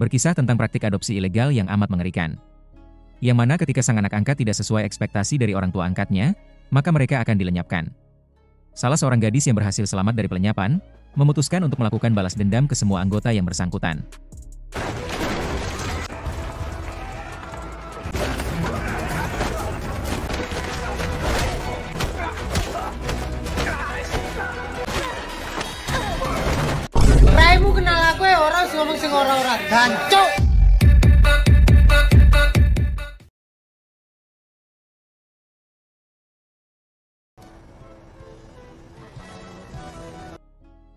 Berkisah tentang praktik adopsi ilegal yang amat mengerikan. Yang mana ketika sang anak angkat tidak sesuai ekspektasi dari orang tua angkatnya, maka mereka akan dilenyapkan. Salah seorang gadis yang berhasil selamat dari pelenyapan, memutuskan untuk melakukan balas dendam ke semua anggota yang bersangkutan. Raimu kenal aku ya orang ngomong sing ora-ora gancuk.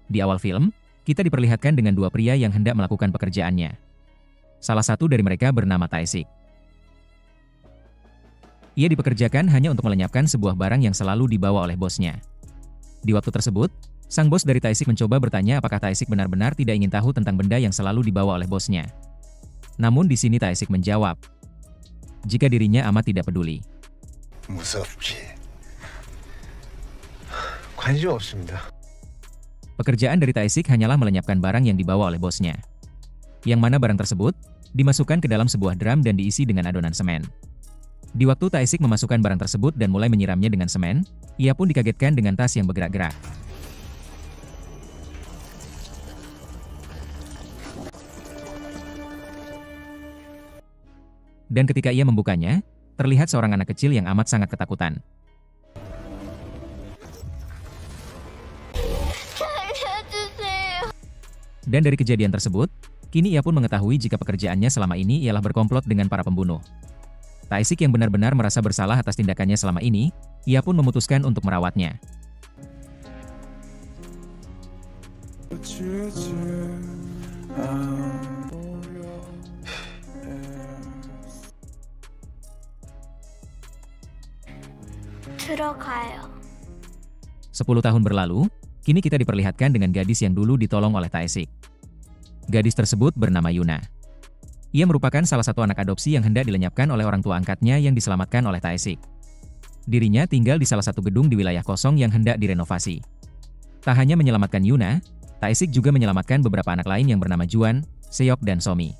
Di awal film, kita diperlihatkan dengan dua pria yang hendak melakukan pekerjaannya. Salah satu dari mereka bernama Tae-sik. Ia dipekerjakan hanya untuk melenyapkan sebuah barang yang selalu dibawa oleh bosnya. Di waktu tersebut, sang bos dari Tae-sik mencoba bertanya apakah Tae-sik benar-benar tidak ingin tahu tentang benda yang selalu dibawa oleh bosnya. Namun di sini Tae-sik menjawab, jika dirinya amat tidak peduli. 무섭지. 관심 없습니다. Pekerjaan dari Tae-sik hanyalah melenyapkan barang yang dibawa oleh bosnya. Yang mana barang tersebut dimasukkan ke dalam sebuah drum dan diisi dengan adonan semen. Di waktu Tae-sik memasukkan barang tersebut dan mulai menyiramnya dengan semen, ia pun dikagetkan dengan tas yang bergerak-gerak. Dan ketika ia membukanya, terlihat seorang anak kecil yang amat sangat ketakutan. Dan dari kejadian tersebut, kini ia pun mengetahui jika pekerjaannya selama ini ialah berkomplot dengan para pembunuh. Tae-sik yang benar-benar merasa bersalah atas tindakannya selama ini, ia pun memutuskan untuk merawatnya. 들어가요. 10 tahun berlalu, kini kita diperlihatkan dengan gadis yang dulu ditolong oleh Tae-sik. Gadis tersebut bernama Yuna. Ia merupakan salah satu anak adopsi yang hendak dilenyapkan oleh orang tua angkatnya yang diselamatkan oleh Tae-sik. Dirinya tinggal di salah satu gedung di wilayah kosong yang hendak direnovasi. Tak hanya menyelamatkan Yuna, Tae-sik juga menyelamatkan beberapa anak lain yang bernama Juan, Seok dan Somi.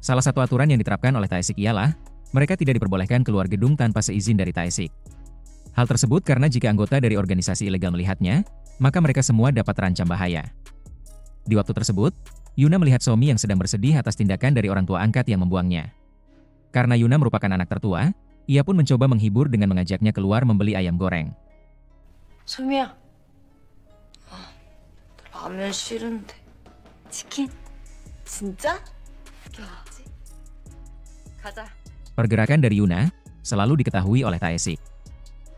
Salah satu aturan yang diterapkan oleh Tae-sik ialah, mereka tidak diperbolehkan keluar gedung tanpa seizin dari Tae-sik. Hal tersebut karena jika anggota dari organisasi ilegal melihatnya, maka mereka semua dapat terancam bahaya. Di waktu tersebut, Yuna melihat Somi yang sedang bersedih atas tindakan dari orang tua angkat yang membuangnya. Karena Yuna merupakan anak tertua, ia pun mencoba menghibur dengan mengajaknya keluar membeli ayam goreng. 소미야, 라면 싫은데. 치킨. 진짜? 맛있겠지? 가자. Pergerakan dari Yuna selalu diketahui oleh Tae-sik.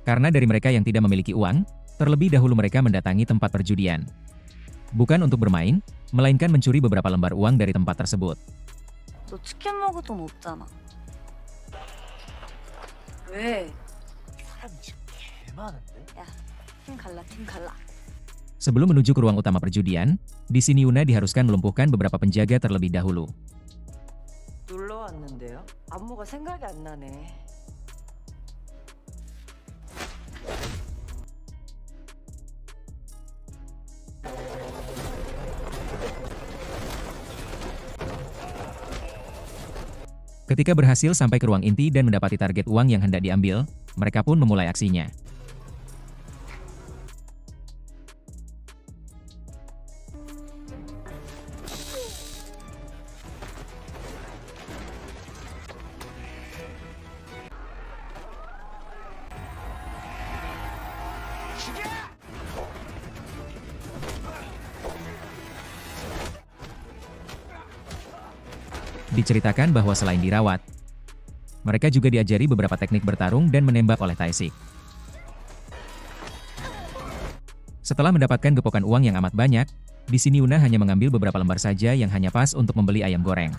Karena dari mereka yang tidak memiliki uang, terlebih dahulu mereka mendatangi tempat perjudian. Bukan untuk bermain, melainkan mencuri beberapa lembar uang dari tempat tersebut. 너 치킨 먹을 돈 없잖아. 왜? 사람 지금 개 많은데? 야, 팀 갈라, 팀 갈라. Sebelum menuju ke ruang utama perjudian, di sini Yuna diharuskan melumpuhkan beberapa penjaga terlebih dahulu. 놀러 왔는데요? 안무가 생각이 안 나네. Ketika berhasil sampai ke ruang inti dan mendapati target uang yang hendak diambil, mereka pun memulai aksinya. Diceritakan bahwa selain dirawat, mereka juga diajari beberapa teknik bertarung dan menembak oleh Tae-sik. Setelah mendapatkan gepokan uang yang amat banyak, di sini Yuna hanya mengambil beberapa lembar saja yang hanya pas untuk membeli ayam goreng.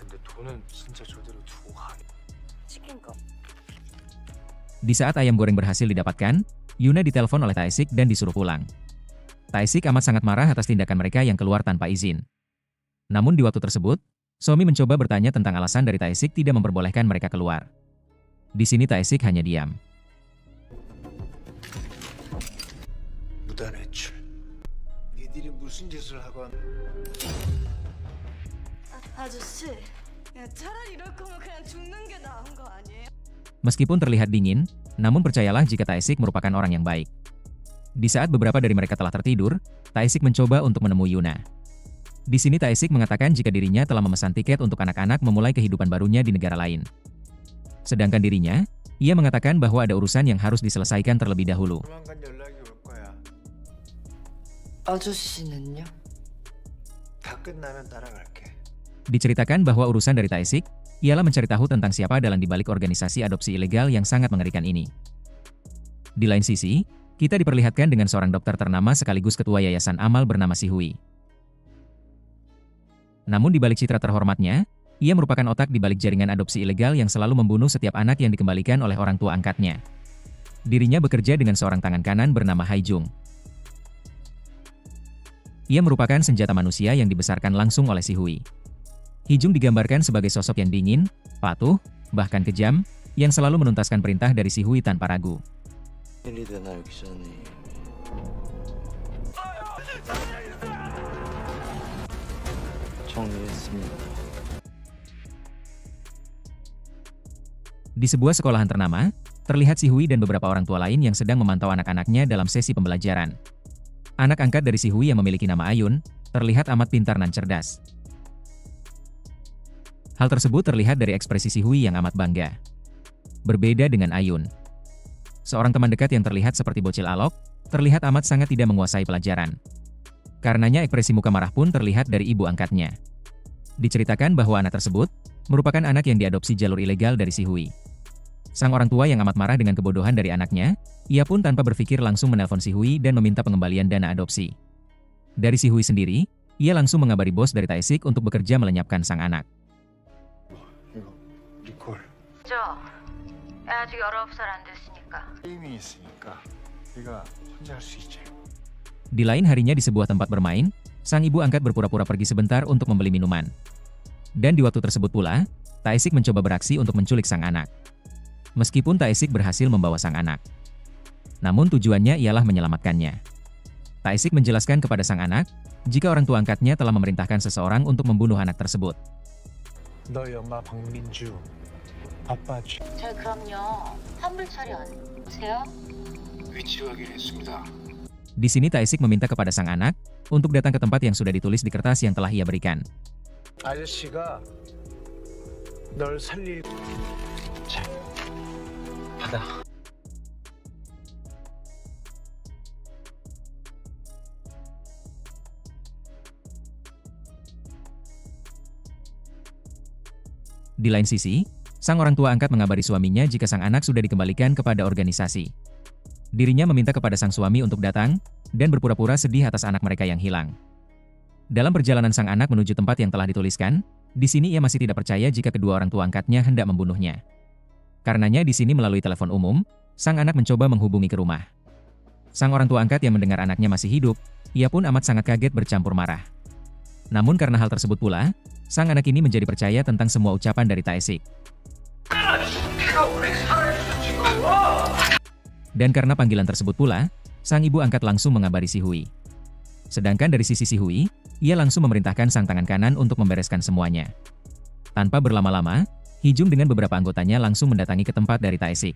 Di saat ayam goreng berhasil didapatkan, Yuna ditelepon oleh Tae-sik dan disuruh pulang. Tae-sik amat sangat marah atas tindakan mereka yang keluar tanpa izin. Namun di waktu tersebut, Somi mencoba bertanya tentang alasan dari Tae-sik tidak memperbolehkan mereka keluar. Di sini Tae-sik hanya diam. 무단 외출. 니들이 무슨 짓을 하건 아저씨, 야, 차라리 이럴 거면 그냥 죽는 게 나은 거 아니에요? Meskipun terlihat dingin, namun percayalah jika Taesik merupakan orang yang baik. Di saat beberapa dari mereka telah tertidur, Taesik mencoba untuk menemui Yuna. Di sini Taesik mengatakan jika dirinya telah memesan tiket untuk anak-anak memulai kehidupan barunya di negara lain. Sedangkan dirinya, ia mengatakan bahwa ada urusan yang harus diselesaikan terlebih dahulu. 조만간 연락이 올 거야. 아저씨는요? 다 끝나면 따라갈게. Diceritakan bahwa urusan dari Taesik ialah mencari tahu tentang siapa dalang dibalik organisasi adopsi ilegal yang sangat mengerikan ini. Di lain sisi, kita diperlihatkan dengan seorang dokter ternama sekaligus ketua yayasan amal bernama Si Hui. Namun di balik citra terhormatnya, ia merupakan otak di balik jaringan adopsi ilegal yang selalu membunuh setiap anak yang dikembalikan oleh orang tua angkatnya. Dirinya bekerja dengan seorang tangan kanan bernama Hai Jung. Ia merupakan senjata manusia yang dibesarkan langsung oleh Si Hui. Hijung digambarkan sebagai sosok yang dingin, patuh, bahkan kejam, yang selalu menuntaskan perintah dari Si Hui tanpa ragu. Di sebuah sekolahan ternama, terlihat Si Hui dan beberapa orang tua lain yang sedang memantau anak-anaknya dalam sesi pembelajaran. Anak angkat dari Si Hui yang memiliki nama Ayun, terlihat amat pintar dan cerdas. Hal tersebut terlihat dari ekspresi Si Hui yang amat bangga. Berbeda dengan Ayun. Seorang teman dekat yang terlihat seperti bocil alok, terlihat amat sangat tidak menguasai pelajaran. Karenanya ekspresi muka marah pun terlihat dari ibu angkatnya. Diceritakan bahwa anak tersebut merupakan anak yang diadopsi jalur ilegal dari Si Hui. Sang orang tua yang amat marah dengan kebodohan dari anaknya, ia pun tanpa berpikir langsung menelpon Si Hui dan meminta pengembalian dana adopsi. Dari Si Hui sendiri, ia langsung mengabari bos dari Taesik untuk bekerja melenyapkan sang anak. 리콜. 저 아직 19살 안 됐으니까. 게임이 있으니까 네가 혼자 할 수 있지. Di lain harinya di sebuah tempat bermain, sang ibu angkat berpura-pura pergi sebentar untuk membeli minuman. Dan di waktu tersebut pula, Taesik mencoba beraksi untuk menculik sang anak. Meskipun Taesik berhasil membawa sang anak. Namun tujuannya ialah menyelamatkannya. Taesik menjelaskan kepada sang anak, jika orang tua angkatnya telah memerintahkan seseorang untuk membunuh anak tersebut. 너희 엄마 박민주, 아빠 저 그럼요. 환불 처리 오세요? 위치 확인했습니다. Di sini Taesik meminta kepada sang anak untuk datang ke tempat yang sudah ditulis di kertas yang telah ia berikan. 아저씨가 널 살릴. 자, 받아. Di lain sisi, sang orang tua angkat mengabari suaminya jika sang anak sudah dikembalikan kepada organisasi. Dirinya meminta kepada sang suami untuk datang, dan berpura-pura sedih atas anak mereka yang hilang. Dalam perjalanan sang anak menuju tempat yang telah dituliskan, di sini ia masih tidak percaya jika kedua orang tua angkatnya hendak membunuhnya. Karenanya di sini melalui telepon umum, sang anak mencoba menghubungi ke rumah. Sang orang tua angkat yang mendengar anaknya masih hidup, ia pun amat sangat kaget bercampur marah. Namun karena hal tersebut pula, sang anak ini menjadi percaya tentang semua ucapan dari Taesik. Dan karena panggilan tersebut pula, sang ibu angkat langsung mengabari Si Hui. Sedangkan dari sisi Si Hui, ia langsung memerintahkan sang tangan kanan untuk membereskan semuanya. Tanpa berlama-lama, Hijung dengan beberapa anggotanya langsung mendatangi ke tempat dari Taesik.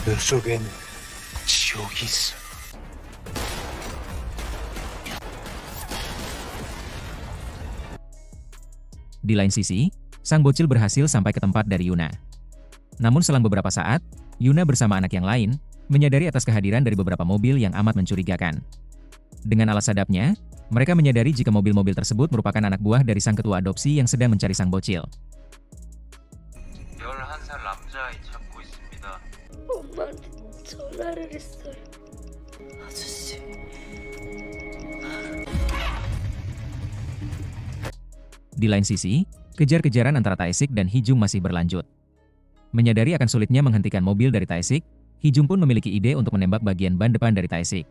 그늘 속엔 지옥이 있어. Di lain sisi, sang bocil berhasil sampai ke tempat dari Yuna. Namun selang beberapa saat, Yuna bersama anak yang lain, menyadari atas kehadiran dari beberapa mobil yang amat mencurigakan. Dengan alas sadapnya, mereka menyadari jika mobil-mobil tersebut merupakan anak buah dari sang ketua adopsi yang sedang mencari sang bocil. 11살 남자아이 찾고 있습니다. 엄마한테 전화를 했어요. 아저씨. Di lain sisi, kejar-kejaran antara Taesik dan Hijung masih berlanjut. Menyadari akan sulitnya menghentikan mobil dari Taesik, Hijung pun memiliki ide untuk menembak bagian ban depan dari Taesik.